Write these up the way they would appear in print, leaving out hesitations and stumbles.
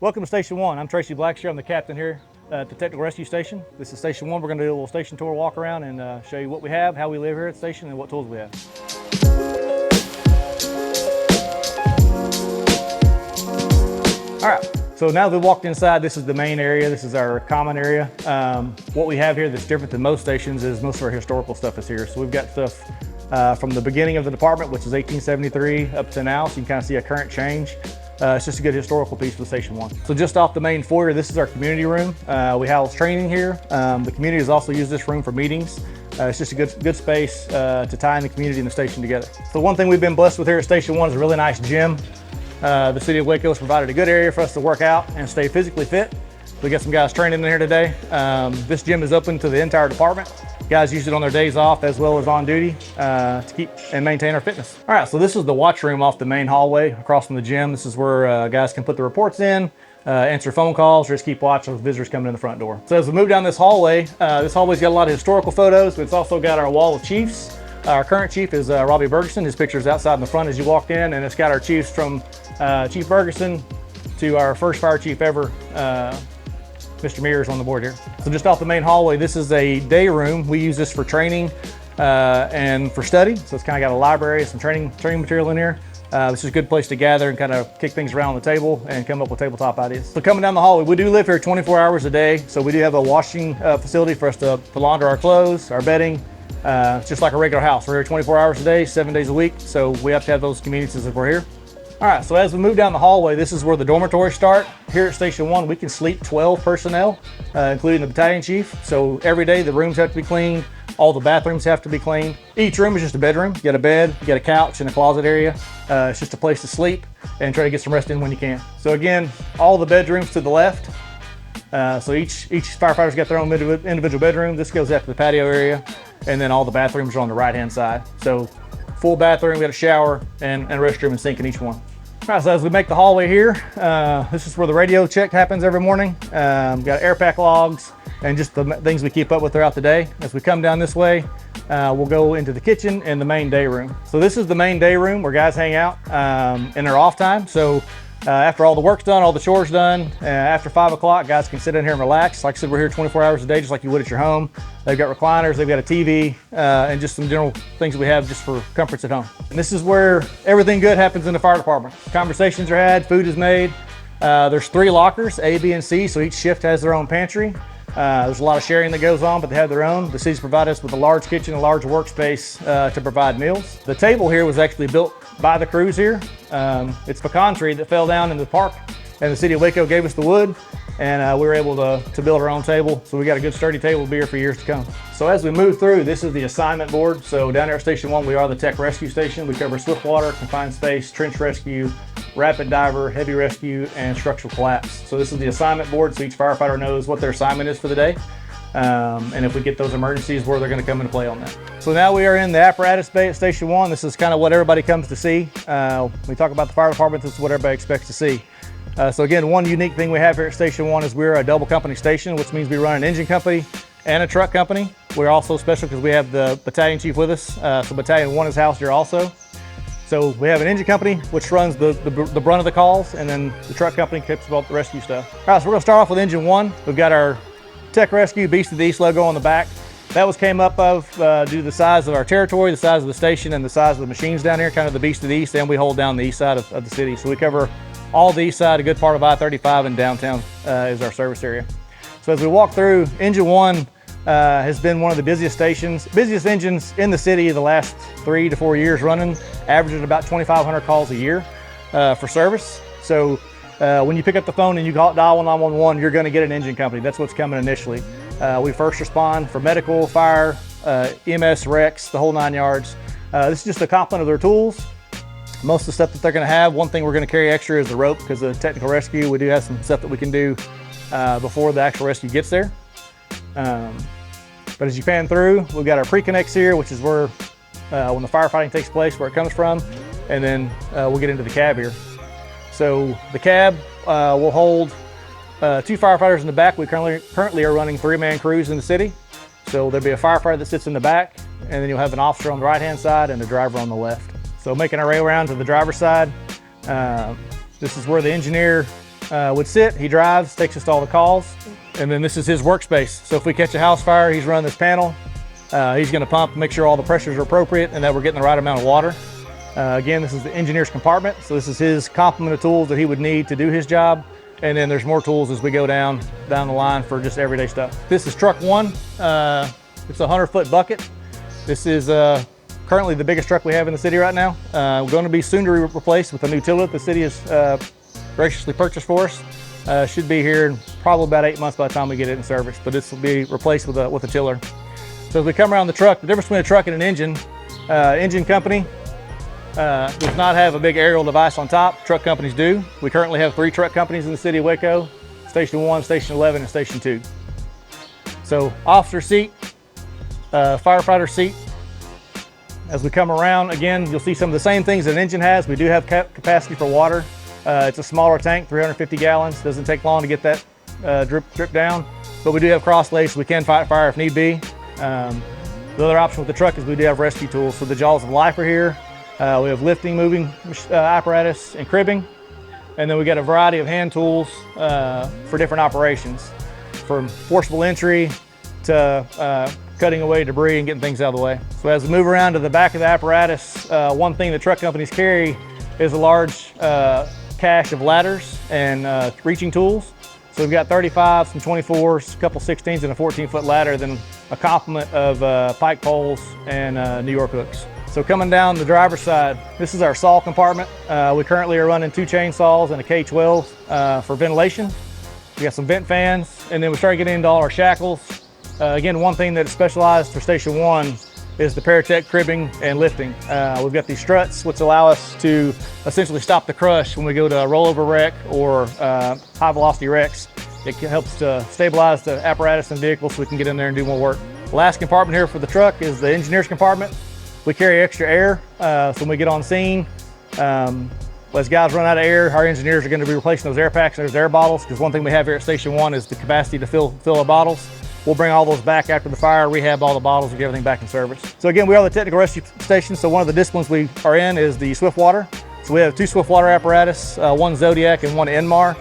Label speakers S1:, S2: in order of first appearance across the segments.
S1: Welcome to Station One. I'm Tracy Blackshear. I'm the captain here at the Technical Rescue Station. This is Station One. We're going to do a little station tour, walk around, and show you what we have, how we live here at the station, and what tools we have. All right, so now that we walked inside, this is the main area. This is our common area. What we have here that's different than most stations is most of our historical stuff is here. So we've got stuff from the beginning of the department, which is 1873, up to now, so you can kind of see a current change. It's just a good historical piece for Station One. So just off the main foyer, this is our community room. We house training here. The community has also used this room for meetings. It's just a good space to tie in the community and the station together. So one thing we've been blessed with here at Station One is a really nice gym. The city of Waco has provided a good area for us to work out and stay physically fit. We got some guys training in here today. This gym is open to the entire department. Guys use it on their days off as well as on duty to keep and maintain our fitness. All right, so this is the watch room off the main hallway across from the gym. This is where guys can put the reports in, answer phone calls, or just keep watch of visitors coming in the front door. So as we move down this hallway's got a lot of historical photos, but it's also got our wall of chiefs. Our current chief is Robbie Bergeson. His picture is outside in the front as you walked in, and it's got our chiefs from Chief Bergeson to our first fire chief ever, Mr. Mears on the board here. So just off the main hallway, this is a day room. We use this for training and for study. So it's kind of got a library, some training material in here. This is a good place to gather and kind of kick things around the table and come up with tabletop ideas. So coming down the hallway, we do live here 24 hours a day. So we do have a washing facility for us to launder our clothes, our bedding. It's just like a regular house. We're here 24 hours a day, 7 days a week. So we have to have those conveniences if we're here. All right, so as we move down the hallway, this is where the dormitories start. Here at Station One, we can sleep 12 personnel, including the Battalion Chief. So every day the rooms have to be cleaned. All the bathrooms have to be cleaned. Each room is just a bedroom. You got a bed, you got a couch and a closet area. It's just a place to sleep and try to get some rest in when you can. So again, all the bedrooms to the left. So each firefighter's got their own individual bedroom. This goes after the patio area. And then all the bathrooms are on the right-hand side. So full bathroom, we got a shower and restroom and sink in each one. All right, so as we make the hallway here, this is where the radio check happens every morning. Got air pack logs and just the things we keep up with throughout the day. As we come down this way, we'll go into the kitchen and the main day room. So this is the main day room where guys hang out in their off time. So after all the work's done, all the chores done, after 5 o'clock, guys can sit in here and relax. Like I said, we're here 24 hours a day, just like you would at your home. They've got recliners, they've got a TV, and just some general things we have just for comforts at home. And this is where everything good happens in the fire department. Conversations are had, food is made. There's 3 lockers, A, B, and C, so each shift has their own pantry. There's a lot of sharing that goes on, but they have their own. The city's provided us with a large kitchen, a large workspace to provide meals. The table here was actually built by the crews here. It's pecan tree that fell down in the park, and the city of Waco gave us the wood, and we were able to build our own table. So we got a good sturdy table to be here for years to come. So as we move through, this is the assignment board. So down here at Station One, we are the Tech Rescue Station. We cover swiftwater, confined space, trench rescue, rapid diver, heavy rescue, and structural collapse. So this is the assignment board, so each firefighter knows what their assignment is for the day. And if we get those emergencies, where they're going to come into play on that. So now we are in the apparatus bay at Station One. This is kind of what everybody comes to see. When we talk about the fire department, this is what everybody expects to see. So again, one unique thing we have here at Station One is we're a double company station, which means we run an engine company and a truck company. We're also special because we have the Battalion Chief with us. So Battalion One is housed here also. So we have an engine company, which runs the brunt of the calls, and then the truck company keeps about the rescue stuff. All right, so we're gonna start off with engine one. We've got our Tech Rescue Beast of the East logo on the back. That was came up of due to the size of our territory, the size of the station, and the size of the machines down here, kind of the Beast of the East, and we hold down the east side of the city. So we cover all the east side, a good part of I-35, and downtown is our service area. So as we walk through, engine one has been one of the busiest engines in the city the last 3 to 4 years running, averaging about 2,500 calls a year for service. So when you pick up the phone and you dial 911, you're going to get an engine company. That's what's coming initially. We first respond for medical, fire, EMS, Rex, the whole 9 yards. This is just a complement of their tools. Most of the stuff that they're going to have, one thing we're going to carry extra is the rope, because of the technical rescue. We do have some stuff that we can do before the actual rescue gets there. But as you pan through, we've got our pre-connects here, which is where when the firefighting takes place, where it comes from, and then we'll get into the cab here. So the cab will hold 2 firefighters in the back. We currently are running 3-man crews in the city. So there'll be a firefighter that sits in the back, and then you'll have an officer on the right-hand side and a driver on the left. So making our way around to the driver's side, this is where the engineer would sit. He drives, takes us to all the calls. And then this is his workspace. So if we catch a house fire, he's running this panel. He's gonna pump, make sure all the pressures are appropriate and that we're getting the right amount of water. Again, this is the engineer's compartment. So this is his complement of tools that he would need to do his job. And then there's more tools as we go down the line for just everyday stuff. This is truck one. It's a 100-foot bucket. This is currently the biggest truck we have in the city right now. We're going to be soon to be replaced with a new tiller the city has graciously purchased for us. Should be here in probably about 8 months by the time we get it in service, but this will be replaced with a tiller. So as we come around the truck, the difference between a truck and an engine company does not have a big aerial device on top. Truck companies do. We currently have 3 truck companies in the city of Waco: Station 1, Station 11, and Station 2. So officer seat, firefighter seat. As we come around, again, you'll see some of the same things that an engine has. We do have capacity for water. It's a smaller tank, 350 gallons. Doesn't take long to get that drip down, but we do have crosslays, so we can fight fire if need be. The other option with the truck is we do have rescue tools. So the jaws of life are here. We have lifting, moving apparatus, and cribbing. And then we got a variety of hand tools for different operations, from forcible entry to cutting away debris and getting things out of the way. So as we move around to the back of the apparatus, one thing that truck companies carry is a large cache of ladders and reaching tools. So we've got 35s, some 24s, a couple 16s, and a 14-foot ladder, then a complement of pike poles and New York hooks. So coming down the driver's side, this is our saw compartment. We currently are running 2 chainsaws and a K12 for ventilation. We got some vent fans, and then we start getting into all our shackles. Again, one thing that's specialized for Station 1 is the Paratech cribbing and lifting. We've got these struts, which allow us to essentially stop the crush when we go to a rollover wreck or high velocity wrecks. It helps to stabilize the apparatus and vehicle so we can get in there and do more work. The last compartment here for the truck is the engineer's compartment. We carry extra air, so when we get on scene, as guys run out of air, our engineers are going to be replacing those air packs and those air bottles, because one thing we have here at Station 1 is the capacity to fill our bottles. We'll bring all those back after the fire, rehab all the bottles, and get everything back in service. So again, we are the technical rescue station, so one of the disciplines we are in is the swiftwater. So we have 2 swiftwater apparatus, one Zodiac and one Enmar.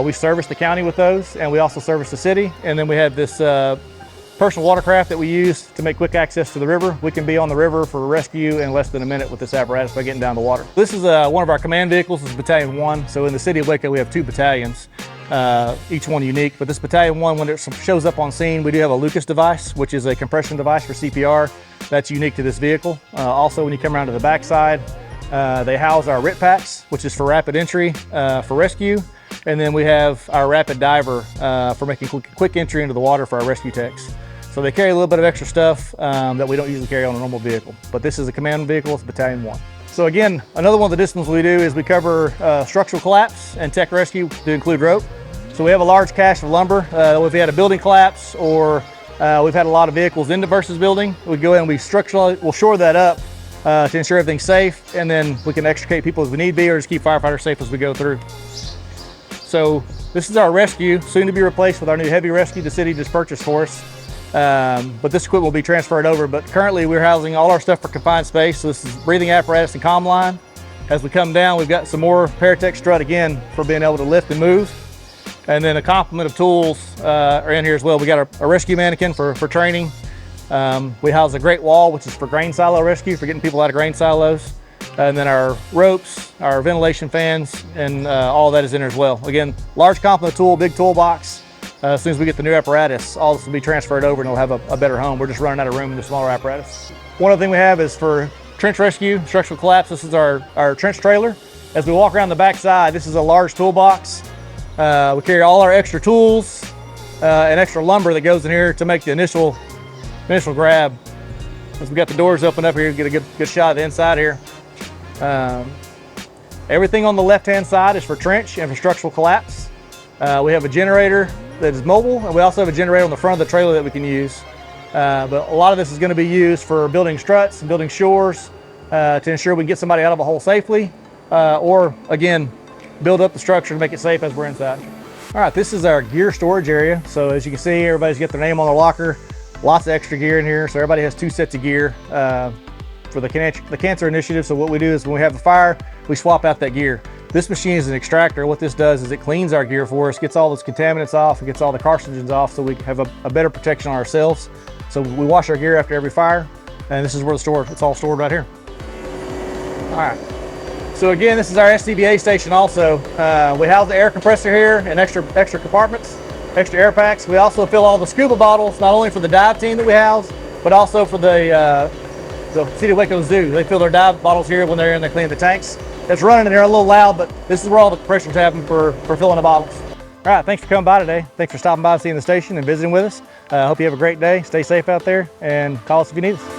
S1: We service the county with those, and we also service the city. And then we have this personal watercraft that we use to make quick access to the river. We can be on the river for rescue in less than a minute with this apparatus by getting down to water. This is one of our command vehicles. This is Battalion 1. So in the city of Waco, we have 2 battalions, each one unique. But this Battalion 1, when it shows up on scene, we do have a Lucas device, which is a compression device for CPR. That's unique to this vehicle. Also, when you come around to the backside, they house our RIT packs, which is for rapid entry for rescue. And then we have our rapid diver for making quick entry into the water for our rescue techs. So they carry a little bit of extra stuff that we don't usually carry on a normal vehicle. But this is a command vehicle, it's Battalion 1. So again, another one of the disciplines we do is we cover structural collapse and tech rescue to include rope. So we have a large cache of lumber. If we had a building collapse or we've had a lot of vehicles into versus building, we go in and we'll shore that up to ensure everything's safe, and then we can extricate people as we need be, or just keep firefighters safe as we go through. So this is our rescue, soon to be replaced with our new heavy rescue the city just purchased for us. But this equipment will be transferred over. But currently we're housing all our stuff for confined space. So this is breathing apparatus and comm line. As we come down, we've got some more Paratech strut again for being able to lift and move. And then a complement of tools are in here as well. We got a rescue mannequin for training. We house a great wall, which is for grain silo rescue, for getting people out of grain silos. And then our ropes, our ventilation fans, and all that is in there as well. Again, large complement tool, big toolbox. As soon as we get the new apparatus, all this will be transferred over and it'll have a better home. We're just running out of room in the smaller apparatus. One other thing we have is for trench rescue, structural collapse. This is our trench trailer. As we walk around the back side, this is a large toolbox. We carry all our extra tools and extra lumber that goes in here to make the initial grab. As we got the doors open up here, get a good shot of the inside here. Everything on the left-hand side is for trench and for structural collapse. We have a generator that is mobile, and we also have a generator on the front of the trailer that we can use. But a lot of this is going to be used for building struts and building shores to ensure we can get somebody out of a hole safely, or again, build up the structure to make it safe as we're inside. All right, this is our gear storage area. So as you can see, everybody's got their name on their locker. Lots of extra gear in here. So everybody has 2 sets of gear for the cancer initiative. So what we do is when we have a fire, we swap out that gear. This machine is an extractor. What this does is it cleans our gear for us, gets all those contaminants off, and gets all the carcinogens off so we have a better protection on ourselves. So we wash our gear after every fire, and this is where it's all stored right here. All right. So again, this is our SCBA station also. We house the air compressor here and extra compartments, extra air packs. We also fill all the scuba bottles, not only for the dive team that we house, but also for the City of Waco Zoo. They fill their dive bottles here when they're in there cleaning the tanks. It's running and they're a little loud, but this is where all the compression's happen for filling the bottles. All right, thanks for coming by today. Thanks for stopping by and seeing the station and visiting with us. Hope you have a great day. Stay safe out there and call us if you need us.